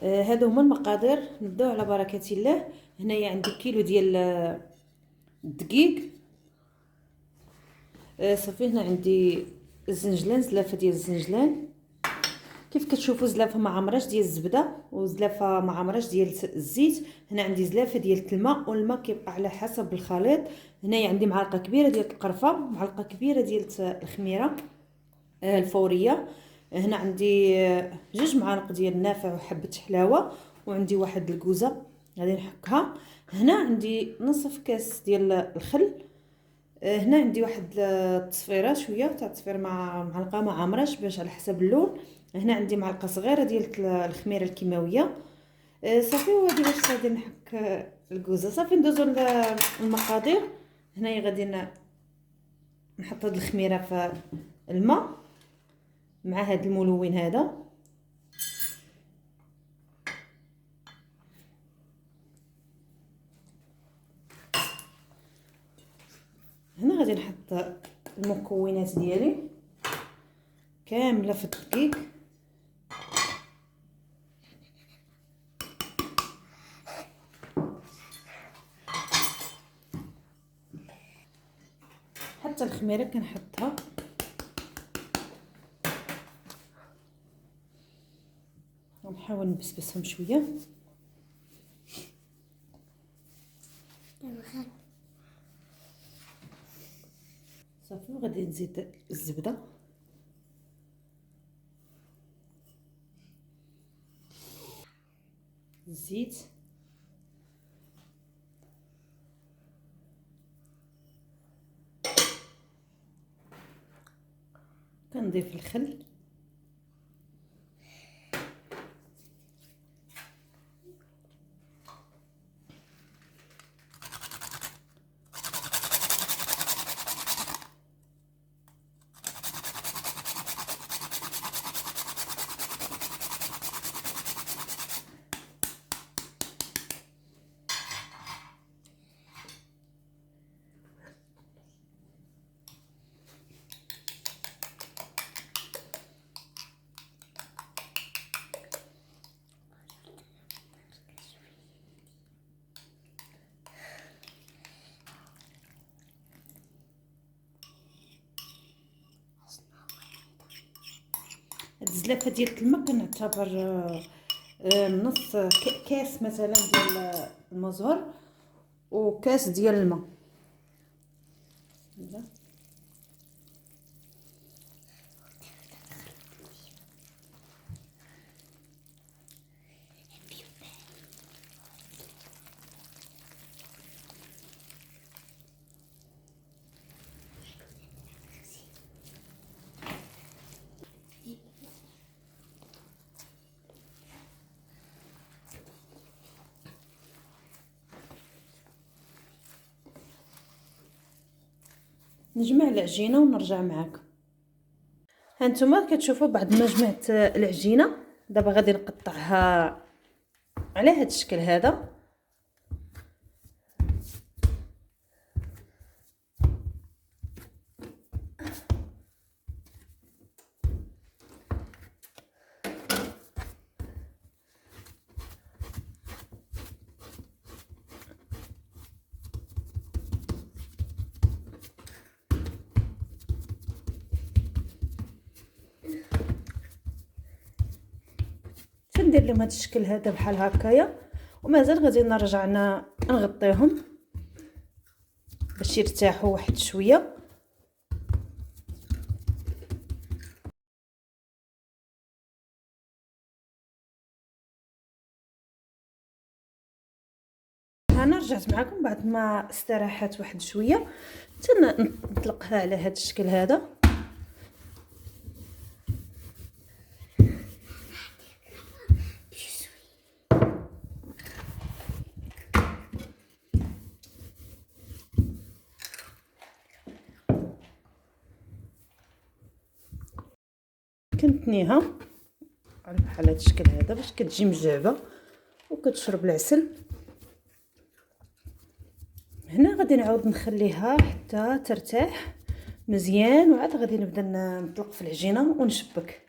هادو هما المقادير. نبداو على بركه الله. هنايا عندي كيلو ديال الدقيق. صافي. هنا عندي الزنجلان، زلافه ديال الزنجلان. كيف كتشوفوا زلافه ما عمراش ديال الزبده وزلافه ما عمراش ديال الزيت. هنا عندي زلافه ديال الماء، والماء كيبقى على حسب الخليط. هنايا عندي معلقه كبيره ديال القرفه، معلقه كبيره ديال الخميره الفوريه. هنا عندي 2 معالق ديال النافع وحبه حلاوه، وعندي واحد الكوزه غادي نحكها. هنا عندي نصف كاس ديال الخل. هنا عندي واحد التصفيره، شويه تاع التصفير مع معلقه ما عمراش باش على حسب اللون. هنا عندي معلقه صغيره ديال الخميره الكيماويه. صافي. وهادي باش غادي نحك الكوزه. صافي ندوزو للمقادير. هنايا غادي نحط هاد الخميره في الماء مع هاد الملون هذا. هنا غادي نحط المكونات ديالي كامله في الدقيق. حتى الخميره كنحطها. ونحاول نبسبسهم شويه. صافي. وغادي نزيد الزبده، الزيت، كنضيف الخل، هاد الزلافه ديال الماء كنعتبر نص كاس مثلا ديال المزهر وكاس ديال الماء. نجمع العجينه ونرجع معاكم. هانتوما كتشوفوا بعد ما جمعت العجينه، دابا غادي نقطعها على هذا الشكل هذا. ندير لهم هذا الشكل هذا بحال هكايا، ومازال غادي نرجع نغطيهم باش يرتاحوا واحد شويه. انا رجعت معكم بعد ما استراحت واحد شويه. نطلقها على هذا الشكل هذا. كنتنيها بحال هذا الشكل هذا باش كتجي مجعبه وكتشرب العسل. هنا غادي نعاود نخليها حتى ترتاح مزيان، وعاد غادي نبدا نطلق في العجينه ونشبك.